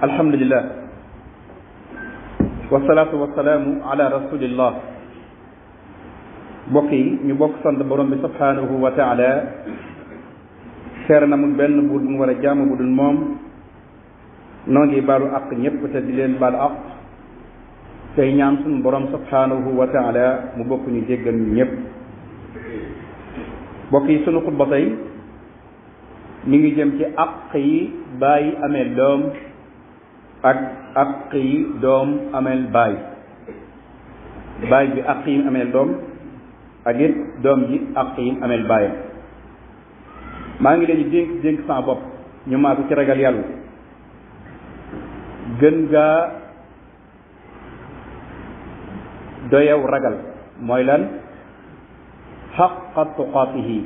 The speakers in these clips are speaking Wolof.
alhamdulillah wasalaatu wasalaamu ala rasulillah. mbokk yi ñu bokk sant borom bi subhanahu wa taala seer na mu benn buur bu mu war a jaamu bu dul moom noo ngi baalu àq ñëpp te di leen baal àq tey ñaan suñu borom subhanahu wa taala mu bokk ñu jéggal ñu ñëpp. mbokk yi sunu xutba tey mi ngi jëm ci àq yi bàyyi amee doom ak àq yi doom ameel baay bi àq yi ameel doom ak it doom ji àq yi ameel baayam. maa ngi leen di dénk sama bopp ñu maatu ci ragal yàlla gën gaa doyew ragal mooy lan xaqa tuqaatihi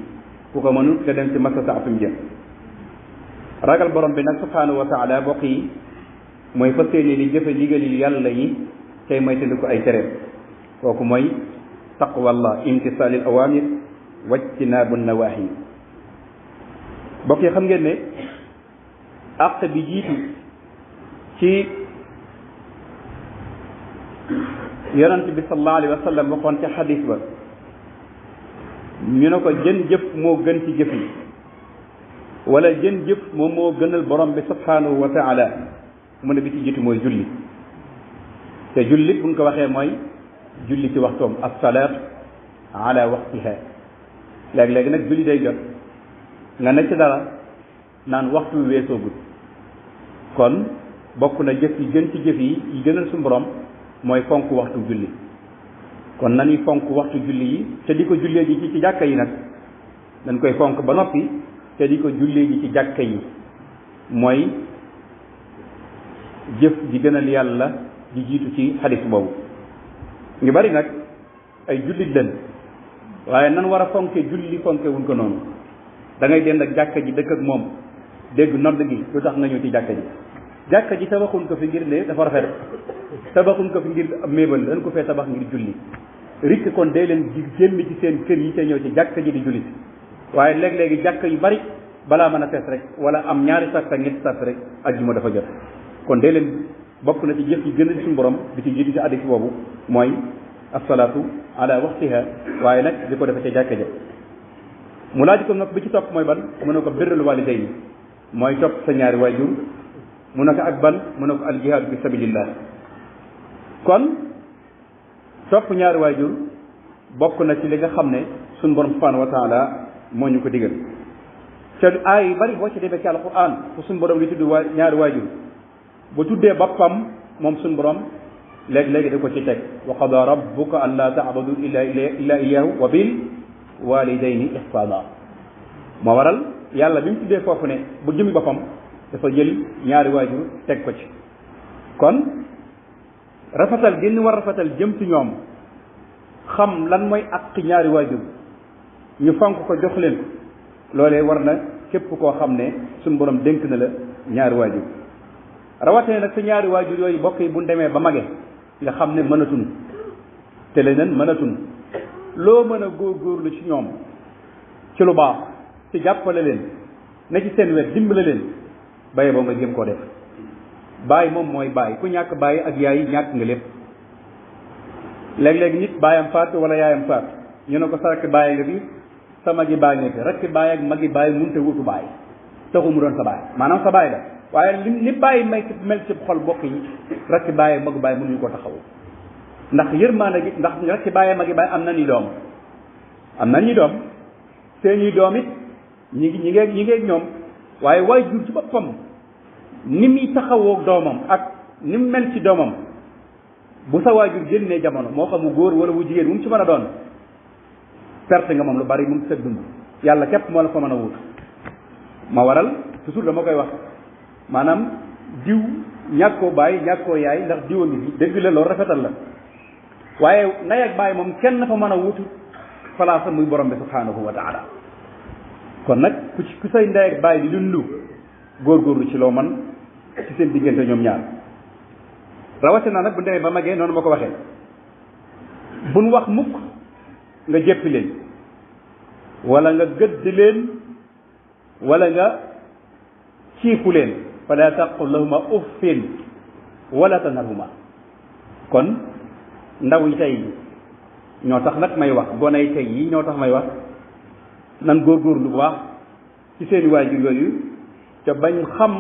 ku ko mënul nga dem ci masataatum jëm. ragal borom bi nag subhanahu wa taala bokk yi mooy fas yéene di jëfe ndigali yàlla yi tey may tënd ko ay tereem. kooku mooy taqwallah imtisaalil awamir wajtinaabu nawahi. bokk yi xam ngeen ne àq bi jiitu ci yonent bi sallallahu alayhi wa sallam waxoon ci xadis ba ñu ne ko jën jëf moo gën ci jëf yi wala jën jëf moom moo gënal borom bi subhanahu wa taala mu ne bi ci jiitu mooy julli. te julli bu ñu ko waxee mooy julli ci waxtoom as-salaat ala waqtiha. léegi-léegi nag julli day jot nga nekk ci dara naan waxtu wi weesoogul. kon bokk na jëf yi gën ci jëf yi gënal suñu borom mooy fonk waxtu julli. kon nañuy fonk waxtu julli yi te di ko jullee ji ci jàkka yi nag dañ koy fonk ba noppi te di ko jullee ji ci jàkka yi mooy jëf ji gënal yàlla di jiitu ci xadis boobu. ñu bari nag ay jullit leen waaye nan war a fonke julli fonke wuñ ko noonu. da ngay dend ak jàkka ji dëkk ak moom dégg nodd gi lu tax nga ñëw ci jàkka ji. jàkka ji tabaxuñ ko fi ngir ne dafa rafet tabaxuñ ko fi ngir ab méebal dañ ko fee tabax ngir julli. rikk kon day leen di génn ci seen kër yi te ñëw ci jàkka ji di julli si. waaye léeg-léegi jàkka yu bari balaa mën a fees rek wala am ñaari sàrt ak ñetti sàrt rek ajjuma dafa jot. kon day leen bokk na ci jëf yi gën a suñu borom bi ci jiitu ci hadiis boobu mooy as-salaatu ala waxtiha waaye nag di ko defe ca jàkka ja. mu laaj ko nag bi ci topp mooy ban mu ne ko birrul walidayni mooy topp sa ñaari waajur mu ne ko ak ban mu ne ko al jihaad fi sabilillah. kon topp ñaari waajur bokk na ci li nga xam ne suñu borom subhanahu wa taala moo ñu ko digal. te aay yu bari boo ci demee ci alquran fu suñu borom di tudd ñaari waajur bu tuddee boppam moom suñu borom léegi-léegi da ko ci teg wa qada rabbuka an la ta'budu illa iyyahu wa bil walidayni ihsana. moo waral yàlla bi mu tuddee foofu ne bu jëmi boppam dafa jël ñaari waajur teg ko ci. kon rafetal gi ñu war rafetal jëm ci ñoom xam lan mooy àq ñaari waajur ñu fonk ko jox leen ko loolee war na képp koo xam ne suñu borom dénk na la ñaari waajur. rawatee nag sa ñaari waajur yooyu bokk yi bu ñu demee ba mage nga xam ne mënatun te leneen mënatun loo mën a góorgóorlu ci ñoom ci lu baax ci jàppale leen ne ci seen wet dimbale leen baye boo nga jëm koo def. baay moom mooy baay ku ñàkk baay ak yaay ñàkk nga lépp. léeg-léeg nit baayam faatu wala yaayam faatu ñu ne ko sa rakk baay nga fi sa magi baay nga fi rakk baay ak magi baay munte wutu baay taxu mu doon sa baay maanaam sa baay la waaye li bàyyi mel ci xol bokk yi rakki bàyyi magu bàyyi mënuñu ko taxawu. ndax yërmaande gi ndax rakki bàyyi magi bàyyi am na ni doom seeni doom it ñi ngi ñoom waaye waajur ci boppam ni muy taxawoo doomam ak ni mu mel ci doomam bu sa waajur génnee jamono moo xam mu góor wala wu jigéen mu ci mën a doon perte nga moom lu bari mu ngi sa dund yàlla képp moo la fa mën a wut. ma waral toujours dama koy wax maanaam diw ñàkkoo bàyyi ñàkkoo yaay ndax diwa ngi fi dëgg la loolu rafetal la waaye ndey ak bàyyi moom kenn fa mën a wutu place muy borom bi subhanahu wa taala. kon nag ku say ndey ak bàyyi di dundu góorgóorlu ci loo man ci seen diggante ñoom ñaar. rawatina nag bu demee ba magee noonu ma ko waxee buñ wax mukk nga jéppi leen wala nga gëdd leen wala nga ciifu leen fala taqul lahuma uffin wala tanharhuma. kon ndaw yi tey ñoo tax nag may wax gone yi tey yi ñoo tax may wax nan góorgóorlu bu baax ci seeni waajur yooyu te bañ xam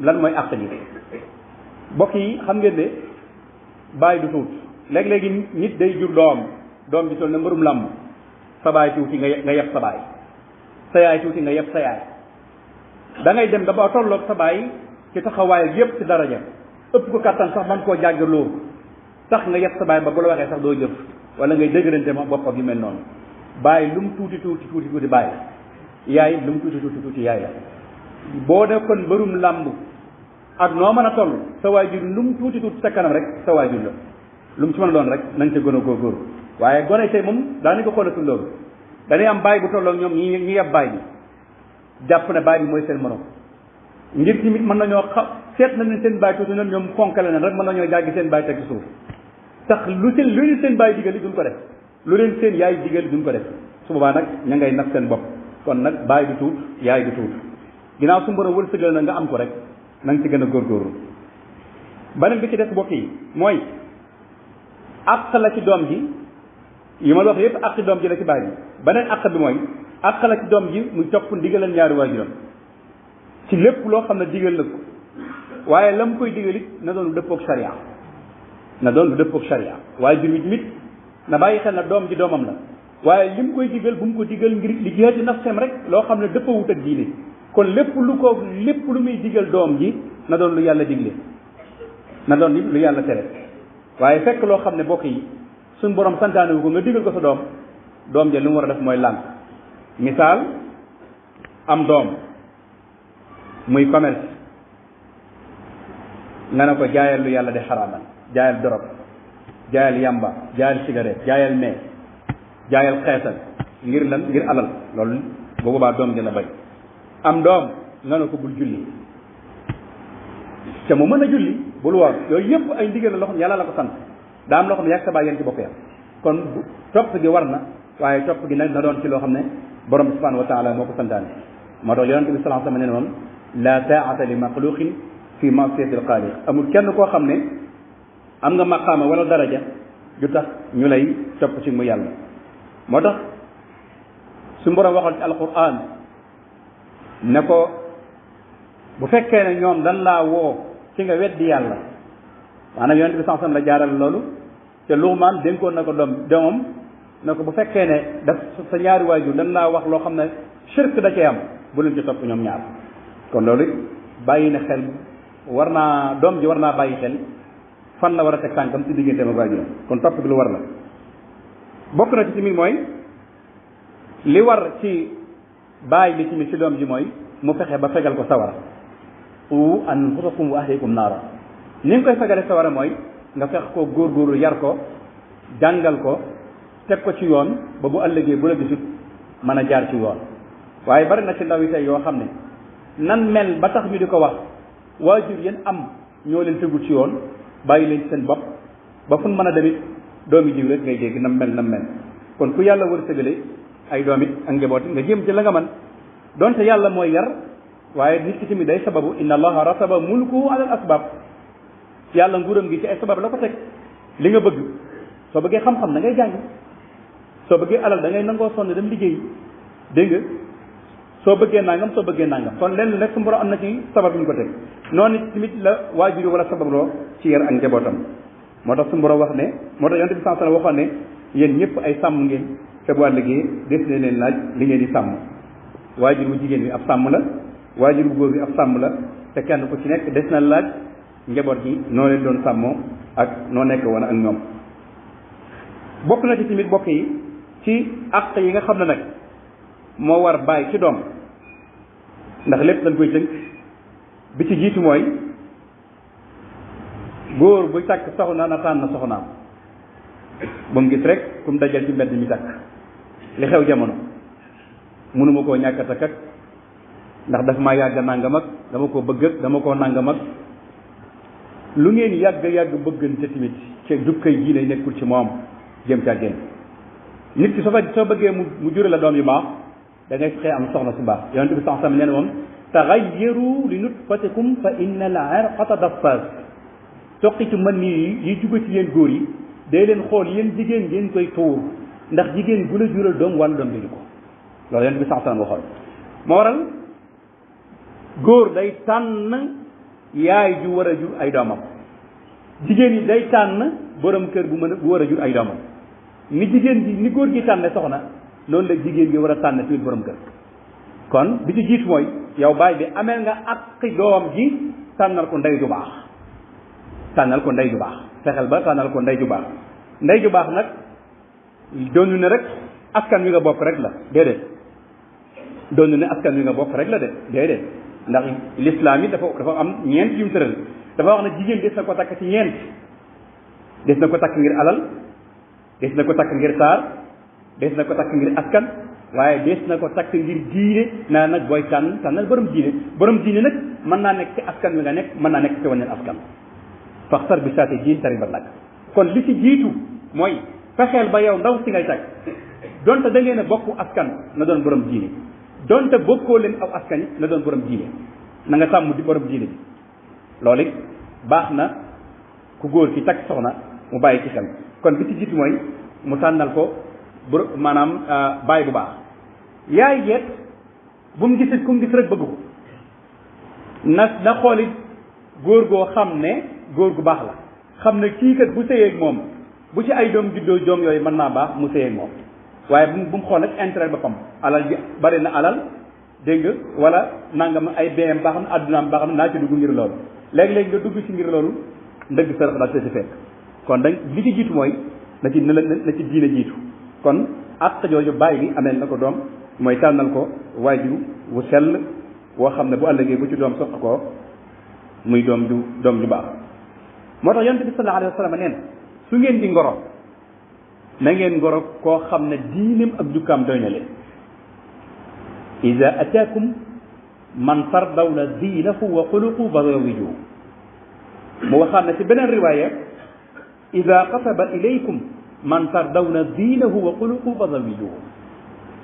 lan mooy àq ji. mbokk yi xam ngeen ne bàyyi du tuut léeg-léegi nit day jur doom bi toll ne mbërum làmb sa baay tuuti nga yeb sa baay, sa yaay tuuti nga yeb sa yaay. da ngay dem ba tolloog sa baay ci taxawaay yépp ci daraja ëpp ko kattan sax man koo jàggaloo tax nga yeb sa baay ba bu la waxee sax doo jëf wala ngay dëgërante ma boppam yu mel noonu. bàyyi lu mu tuuti bàyyi yaay lu mu tuuti yaay la. boo nekkoon mbërum làmb ak noo mën a toll sa waajur lu mu tuuti sa kanam rek sa waajur la lu mu ci mën a doon rek nañ ca gën a góorgóorlu. waaye gone tey moom daanañ ko xoolatul loolu dañuy am baay bu tolloog ñoom ñi yeb baay bi jàpp ne baay bi mooy seen morom ngir tamit mën nañoo seet na ne seen baay tuuti noonu ñoom fonkale na rek mën nañoo jàggi seen baay teg ci suuf tax lu leen seen baay digal duñ ko def lu leen seen yaay digal duñ ko def. su boobaa nag ña ngay nag seen bopp kon nag baay du tuut yaay du tuut ginnaaw su mboro wërsëgal na nga am ko rek na nga ci gën a góorgóorlu. beneen bi ci des mbokk yi mooy àq la ci doom ji yi ma wax yëpp àq doom ji la ci baay bi. beneen àq bi mooy àq la ci doom ji muy topp ndigalal ñaari waajuram ci lépp loo xam ne digal la ko waaye la mu koy digal it na doon lu dëppoog sharia waajur wi tamit na bàyyi xel na doom ji doomam la waaye li mu koy digal bu mu ko digal ngir li jihaati nafsam rek loo xam ne dëppawut ak diine. kon lépp lu muy digal doom ji na doon lu yàlla digle na doon lu yàlla tere waaye fekk loo xam ne bokk yi suñ borom santaane wu ko nga digal ko sa doom ja li mu war a def mooy lànk. misaal am doom muy commerce nga ne ko jaayal lu yàlla di xaraamal jaayal dorog jaayal yamba jaayal cigarette jaayal mee jaayal xeesal ngir lan ngir alal loolu bu boobaa doom ja la bañ. am doom nga ne ko bul julli te mu mën a julli bul woor yooyu yëpp ay ndigal la loo xam yàlla la ko sant daa am loo xam ne yàgg sa baay yéen ci bokk yam kon topp gi war na waaye topp gi nag na doon ci loo xam ne borom subhanahu wa taala moo ko santaane. moo tax yonente bi sallallahu alayhi wa sallam ne moom la taa'ata li maxluqin fi ma'siyati al-xaaliq amul kenn koo xam ne am nga maqaama wala daraja ju tax ñu lay topp ci mu yàlla. moo tax su borom waxoon ci alquran ne ko bu fekkee ne ñoom dan laa woo ci nga weddi yàlla maanaam yonente bi sallallahu alayhi wa sallam la jaaral loolu te Luqmaan dénkoon na ko doomam ne ko bu fekkee ne daf sa ñaari waajur dan laa wax loo xam ne shirk da cee am bu leen ci topp ñoom ñaar. kon loolu bàyyi na xel doom ji war naa bàyyi xel fan la war a teg tànkam ci diggante ma waajuram kon topp gi lu war la. bokk na ci tamit mooy li war ci bàyyi bi tamit ci doom ji mooy mu fexe ba fegal ko sawara u anfusakum wa ahlikum naara. ni nga koy fegale sawara mooy nga fex ko góorgóorlu yar ko jàngal ko teg ko ci yoon ba bu ëllëgee bu la gisut mën a jaar ci yoon. waaye bari na ci ndaw yi tey yoo xam ne nan mel ba tax ñu di ko wax waajur yéen am ñoo leen tegul ci yoon bàyyi leen ci seen bopp ba fu mën a demit doomi jiw rek ngay dégg nam mel. kon ku yàlla war sëgale ay doom it ak njaboot nga jéem ci la nga man donte yàlla mooy yar waaye nit ki tamit day sababu inna allaha rataba mulkuhu ala al asbab yàlla nguuram gi ci ay sabab la ko teg. li nga bëgg soo bëggee xam-xam da ngay jàng soo bëggee alal da ngay nangoo sonn dem liggéey dégg nga soo bëggee nangam kon lenn rek su mboro am na ci sabab ñu ko teg noonu tamit la waajur wala sababloo ci yar ak njabootam. moo tax su mboro wax ne moo tax yonent bi sallallahu alayhi wasallam waxoon ne yéen ñëpp ay sàmm ngeen te bu ëllëgee des na leen laaj li ngeen di sàmm. waajur bu jigéen bi ab sàmm la waajur bu góor bi ab sàmm la te kenn ku ci nekk des na laaj njaboot gi noo leen doon sàmmoo ak noo nekk woon ak ñoom. bokk na ci tamit bokk yi ci àq yi nga xam ne nag moo war bàyyi ci doom ndax lépp dañ koy tënk bi ci jiitu mooy góor buy takk soxna na tànn soxnaam ba mu gis rek kum dajal ci mbedd mi takk li xew jamono mënuma koo ñàkk a takk ak ndax daf maa yàgg nangam ak dama koo bëgg ak dama koo nangam ak lu ngeen yàgg bëggante tamit ci jukkay diine nekkul ci moom jëm ca génn nit ki soo bëggee mu jure la doom yu baax da ngay fexe am soxna su baax yonent bi sallallahu alayhi wasallam nee na moom taxayyaru li nutfatikum fa inna al arqata daffas toqi ci mën yi jóge ci yéen góor yi day leen xool yéen jigéen ngeen koy tuur ndax jigéen bu la jural doom wàllu doom bi ko loolu yonent bi sax waxoon moo waral góor day tànn yaay ju war a jur ay doomam jigéen yi day tànn borom kër bu war a jur ay doomam ni jigéen ji ni góor gi tànne soxna noonu la jigéen gi war a tànn tamit borom kër kon bi ci jiitu mooy yow baay bi ameel nga ak doom ji tànnal ko ndey ju baax tànnal ko ndey ju baax fexeel ba tànnal ko ndey ju baax ndey ju baax nag doonu ne rek askan wi nga bokk rek la déedéet doonu ne askan wi nga bokk rek la de déedéet ndax l'islam yi dafa am ñeent yu mu tëral dafa wax ne jigéen des na ko takk ci ñeent des na ko takk ngir alal des na ko takk ngir taar des na ko takk ngir askan waaye des na ko takk ngir diine naa nag booy tànnal borom diine nag mën naa nekk ci askan wi nga nekk mën naa nekk ci waneen askan faxtar bi saate diin tari ba nag kon li ci jiitu mooy fexeel ba yow ndaw si ngay takk donte da ngeen a bokk askan na doon borom diine donte bokkoo leen aw askan na doon borom diine na nga sàmm di borom diine bi loolu it baax na ku góor ki takk soxna mu bàyyi ci xel kon bi ci jiitu mooy mu tànnal ko maanaam bàyyi bu baax yaay jeet bu mu gisit ku mu gis rek bëgg ko na xoolit góor goo xam ne góor gu baax la xam ne kii kat bu sëyeeg moom bu ci ay doom juddoo doom yooyu mën naa baax mu sëyeeg moom waaye bu mu xool nag intérêt boppam alal ji bari na alal dégg nga wala nangam ay BM baax na addunaam baax na naa ci dugg ngir loolu léegi-léegi nga dugg ci ngir loolu ndëgg sërëx daal ci fekk kon dañ li ci jiitu mooy na ci diine jiitu kon ak jooju bàyyi bi ameel na ko doom mooy tànnal ko waajur wu sell woo xam ne bu àllëgee bu ci doom soq ko muy doom ju baax moo tax yonent bi sallallahu alayhi wa sallam neen su ngeen di ngoro na ngeen ngoro koo xam ne diineem ak jukkaam doy na leen ida ataakum man tardawna diinahu wa xuluqu fazawijuhu mu waxaat na ci beneen riwaaya ida qataba ilaykum man tardawna diinahu wa xuluqu fazawijuhu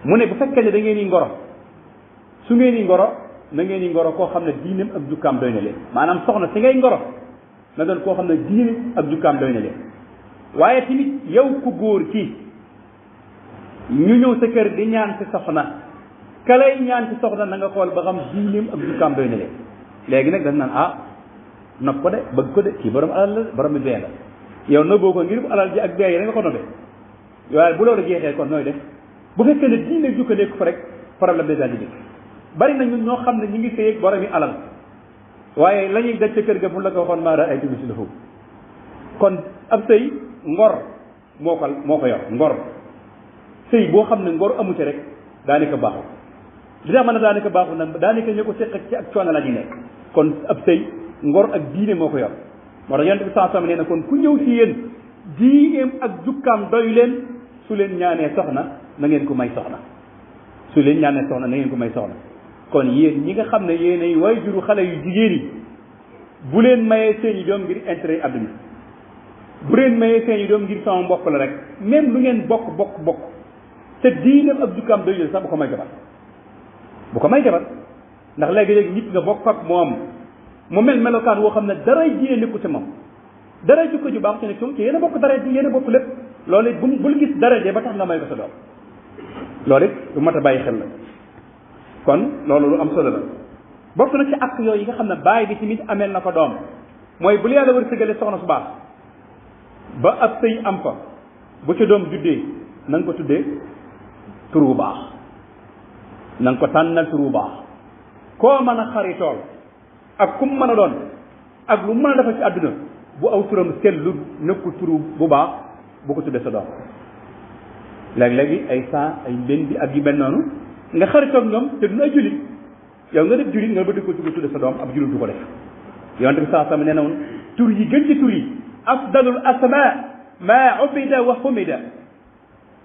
mu ne bu fekkee ne da ngeen di ngoro su ngeen di ngoro na ngeen di ngoro koo xam ne diineem ak jukkaam doy na leen maanaam soxna si ngay ngoro na doon koo xam ne diineem ak jukkaam doy na leen waaye tamit yow ku góor ci ñu ñëw sa kër di ñaan ci soxna ka lay ñaan ci soxna na nga xool ba xam diineem ak jukkaam doy na leen léegi nag dañ naan nopp ko de bëgg ko de kii borom alal la borom bi bee la yow nëbboo ko ngir bu alal ji ak bee yi da nga ko nobe waaye bu loolu jeexee kon nooy def bu fekkee ne diine jukka nekk fa rek problème day daal di dikk bari na ñun ñoo xam ne ñu ngi sëyeeg borom yi alal waaye la ñuy daj ca kër ga bu la ko waxoon maa ay tubi si lahu kon ab sëy ngor moo ko yor ngor sëy boo xam ne ngor amu ci rek daanaka baaxul li tax mën a daanaka baaxul nag daanaka ñu ko séq ci ak coono la ñu nekk kon ab sëy ngor ak diine moo ko yor moo tax yonent bi saa sama nee na kon ku ñëw ci yéen diineem ak jukkaam doy leen su leen ñaanee soxna na ngeen ko may soxna su leen ñaanee soxna na ngeen ko may soxna kon yéen ñi nga xam ne yéenay waajuru xale yu jigéen yi bu leen mayee seen i doom ngir intérêt adduna bu leen mayee seen i doom ngir sama mbokk la rek même lu ngeen bokk te diineem ak jukkaam doy leen sax bu ko may jabar ndax léegi-léegi nit nga bokk ak moom mu mel melokaan woo xam ne daray diine nekku ci moom daray jukko ju baax ci nekk ci yéen a bokk dara yéen a bokk lépp loolu it bul gis dara de ba tax nga may ko sa doom loolu it lu mat a bàyyi xel la kon loolu lu am solo la bokk na ci ak yooyu yi nga xam ne bàyyi bi tamit ameel na ko doom mooy bu la yàlla war sëgale soxna su baax ba ab sëy am fa bu ca doom juddee na nga ko tuddee tur bu baax na nga ko tànnal tur bu baax koo mën a xaritool ak kum mën a doon ak lu mën a defa ci àdduna bu aw turam sellu nekkul turu bu baax bu ko tuddee sa doom léegi-léegi ay ay mbendi ak yu mel noonu nga xaritoog ñoom te duñu ay jullit yow nga def jullit nga bëgg ko tudde sa doom ab jullit du ko def yonent bi saa sama nee na woon tur yi gën ci tur yi afdalul asma ma ubida wa humida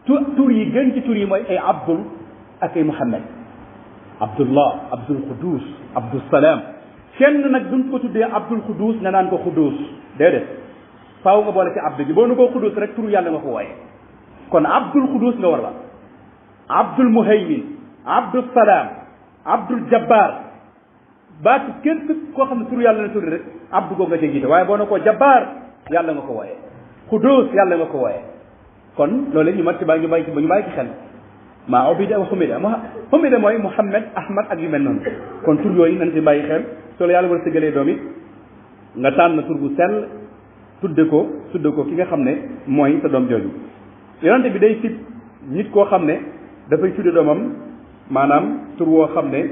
tur yi gën ci tur yi mooy ay abdul ak ay muhammad abdullah abdul qudus abdul salaam kenn nag duñ ko tuddee abdul qudus ne naan ko qudus déedéet faaw nga boole ci abdu gi boo nu koo qudus rek turu yàlla nga ko wooye kon abdul qudus nga war la abdul muhaymin abdul salaam abdul jabbar baatu kenn koo xam ne tur yàlla na turi rek abdu ko nga ca jiite waaye boo na koo jabbaar yàlla nga ko wooyee xudóos yàlla nga ko wooyee kon loolu ñu mat ci bàyyi ñu bàyyi ci xel maa ubida wa xumida mooy Muhammad Ahmad ak yu mel noonu kon tur yooyu nañ ci bàyyi xel soo la yàlla war a sëgalee doom it nga tànn tur bu sell tudde ko ki nga xam ne mooy sa doom jooju yonente bi day sib nit koo xam ne dafay tudde doomam maanaam tur woo xam ne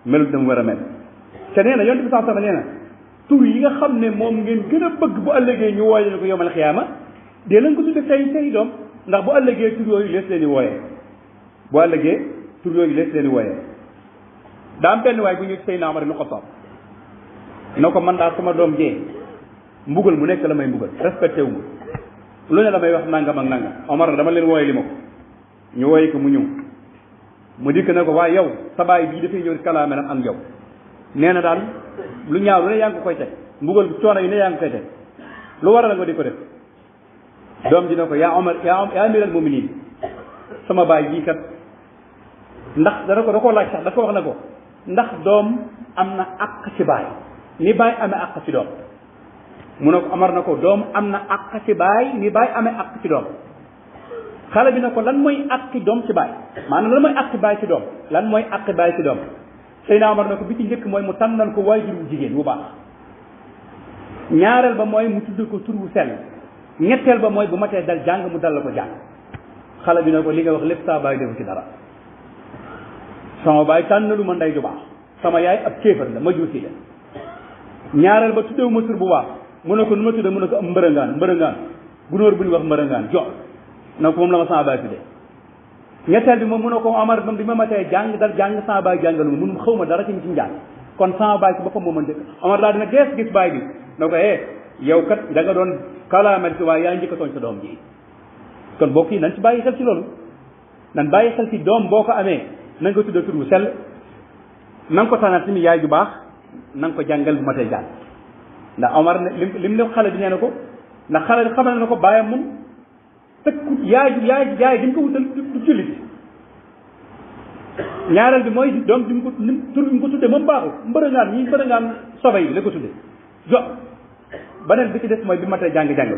melut dama war a mel te nee na yonente bi sax nee na tur yi nga xam ne moom ngeen gën a bëgg bu ëllëgee ñu wooye leen ko yomal xiyaama dee lañ ko tudde say doom ndax bu ëllëgee tur yooyu lees leen di wooyee bu ëllëgee tur yooyu lees leen di wooyee daa am benn waay bu ñu Seydina Omar ibn Khattab na ko man daal sama doom jee mbugal mu nekk la may mbugal respecté wu lu ne la may wax nangam ak nangam Omar dama leen wooye li ma ko ñu wooye ko mu ñëw mu dikk ne ko waaye yow sa baay bii dafay ñëw kalaame nag ak yow nee na daal lu ñaaw lu ne yaa ngi ko koy teg mbugal coono yi ne yaa ngi koy teg lu waral la nga di ko def doom ji ne ko yaa Omar yaa amiral muminin sama baay bii kat ndax da ko laaj sax da ko wax ne ko ndax doom am na àq ci baay ni baay amee àq ci doom mu ne ko Omar na ko doom am na àq ci baay ni baay amee àq ci doom xale bi ne ko lan mooy àqi doom ci baay maanaam lan mooy àqi baay ci doom lan mooy àqi baay ci doom Seydina Omar ne ko bi ci njëkk mooy mu tànnal ko waajur wu jigéen wu baax ñaareel ba mooy mu tudd ko tur wu sell ñetteel ba mooy bu matee dal jàng mu dal la ko jàng xale bi ne ko li nga wax lépp saa baay defu ci dara sama baay tànnalu ma ndey ju baax sama yaay ab kéefar la ma juusi la ñaareel ba tuddewu ma tur bu baax mu ne ko nu ma tudde mu ne ko am mbërëngaan gunóor bu ñu wax mbërëngaan jox na ko moom la ma sama baay tudde ñetteel bi moom mu ne ko Omar moom bi ma matee jàng dal jàng sama baay jàngalu ma munum xaw ma dara ci njàng kon sama baay ci boppam moo mën dëkk Omar daal dina gees gis baay bi na ko yow kat da nga doon kalaamal ci waaye yaa njëkk a tooñ sa doom ji kon bokk yi nañ ci bàyyi xel ci loolu nan bàyyi xel ci doom boo ko amee na nga ko tudde tur bu sell na nga ko tànnal tamit yaay ju baax na nga ko jàngal bu matee jàng ndax Omar ne lim ne xale bi nee na ko ndax xale bi xamal na ko bàyyam moom tëkku yaay dañ ko wutal du jullit ñaareel bi mooy doom bi tur bi mu ko tudde moom baaxul mbërëngaan sobe yi la ko tudde beneen bi ci des mooy bi matee jàng-jàng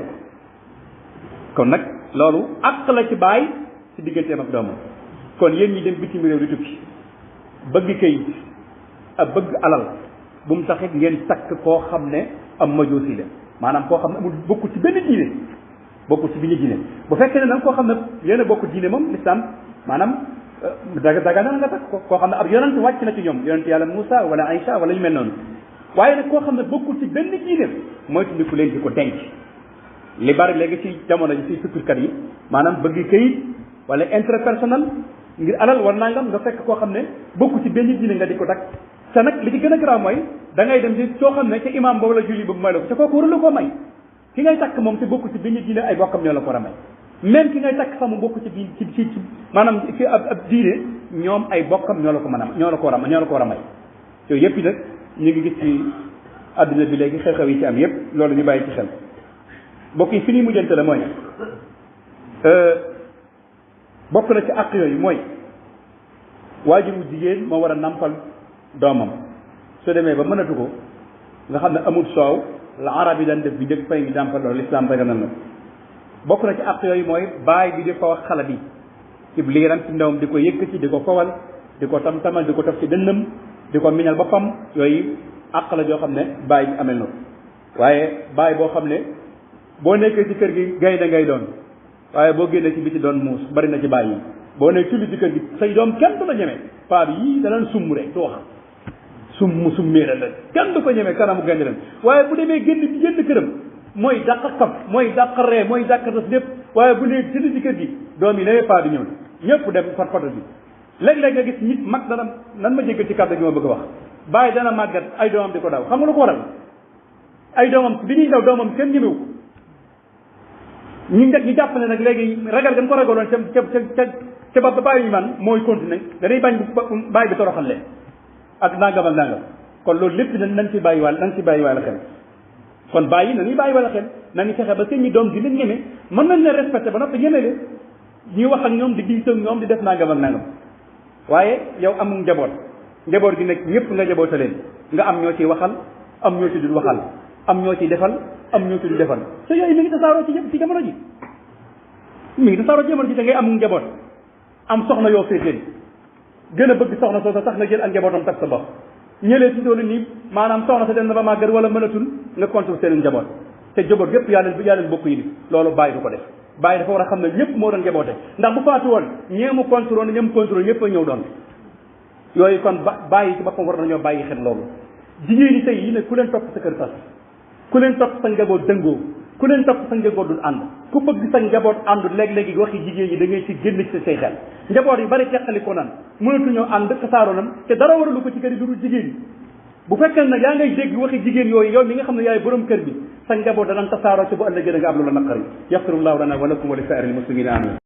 kon nag loolu àq la ci baay ci digganteem ak doomam kon yéen ñi dem bitim réew di tukki bëgg kayit ak bëgg alal bu mu taxit ngeen takk koo xam ne am majoosi la maanaam koo xam ne amul bokkul ci benn diine bokkul ci bi ñu diine bu fekkee ne nag koo xam ne yéen a bokk diine moom l'islam maanaam daga na nga takk koo xam ne ab yonent wàcc na ci ñoom yonent yàlla Moussa wala Aïcha wala ñu mel noonu waaye nag koo xam ne bokkul ci benn diine mooy tundiku leen di ko denc li bari léegi ci jamono ji ci sukkurkat yi maanaam bëgg kayit wala intérêt personnel ngir alal war nangam nga fekk koo xam ne bokku ci benn diine nga di ko takk te nag li ci gën a garaaw mooy da ngay dem ci soo xam ne ca imam boobu la julli boobu may la ko te kooku waru la koo may ki ngay takk moom te bokku ci benn diine ay bokkam ñoo la ko war a may même ki ngay takk sax mu bokku ci bi ci maanaam ci ab diine ñoom ay bokkam ñoo la ko mën a ñoo la ko war a may yooyu yëpp yi nag ñu ngi gis ci àdduna bi léegi xew-xew yi ci am yëpp loolu ñu bàyyi ci xel bokk yi fi ñuy mujjante la mooy bokk na ci àq yooyu mooy waajur wu jigéen moo war a nampal doomam su demee ba mënatu ko nga xam ne amul soow la arab yi daan def bi njëkk fay ngi nampal loolu l'islam daganal na bokk na ci àq yooyu mooy baay bi di ko wax xale bi ci liiram ci ndawam di ko yëkkati di ko fowal di ko tam-tamal di ko taf ci dënnam di ko miñal boppam yooyu àq la joo xam ne baay bi amel na ko waaye baay boo xam ne boo nekkee ci kër gi gaynde ngay doon waaye boo génnee ci biti doon muus bari na ci baay yi boo ne tulli ci kër gi say doom kenn du la ñeme paa bi yii danaan summ rek du wax summeera la kenn du ko ñeme kanamu gaynde leen waaye bu demee génn këram mooy dàq kaf mooy dàq ree mooy dàq tas lépp waaye bu nee tulli ci kër gi doom yi newee paa bi ñëw ñëpp dem fat fata bi léeg-léeg nga gis nit mag dana nan ma jéggal ci kàddu gi ma bëgg a wax bàyyi dana màggat ay doomam di ko daw xam nga lu ko waral ay doomam bi ñuy daw doomam kenn ñemewu ko ñu jàpp ne nag léegi ragal gan ko ragaloon ca ba bàyyi man mooy continuer dañuy bañ bàyyi bi toroxal leen ak nangam ak nangam kon loolu lépp nañ ci bàyyi wàll xel kon bàyyi nañuy bàyyi wàll xel nañu fexe ba seen ñi doom di leen ñeme mën nañ leen respecté ba noppi ñeme leen ñuy wax ak ñoom di diisoo ak ñoom di def nangam ak nangam waaye yow amul njaboot gi nekk ñëpp nga jaboota leen nga am ñoo ciy waxal am ñoo ci dul waxal am ñoo ciy defal am ñoo ci dul defal te yooyu mi ngi tasaaroo ci jamono ji mi ngi tasaaroo ci jamono ji da ngay am njaboot am soxna yoo féeteel gën a bëgg soxna soo sa tax nga jël ak njabootam tag sa bopp ñëlee ci doolu nii maanaam soxna sa dem na ba màggat wala mënatul nga contre seen njaboot te njaboot yëpp yaa leen bokk yi loolu bàyyi du ko def bàyyi dafa war a xam ne ñëpp moo doon njaboote ndax bu faatu woon ñeemu contrôle ñeemu contrôle ñëpp a ñëw doon yooyu kon bàyyi ci boppam war nañoo bàyyi xel loolu jigéen ñi tey yi ne ku leen topp sa kër tas ku leen topp sa njaboot dëngoo ku leen topp sa njaboot dul ànd ku bëgg sa njaboot àndul léeg-léegi waxi jigéen ñi da ngay ci génn ci say xel njaboot yi bari teqali ko nan mënatuñoo ànd tasaaroo nan te dara waralu ko ci kër yi du jigéen ñi bu fekkee nag yaa ngay dégg waxi jigéen yooyu yow mi nga xam ne yaay borom kër bi sa njaboot danañ tasaaroo ci bu ëllëgee da nga am lu la naqari yaxfirullahu lana wa lakum wa li saa'iril muslimina amin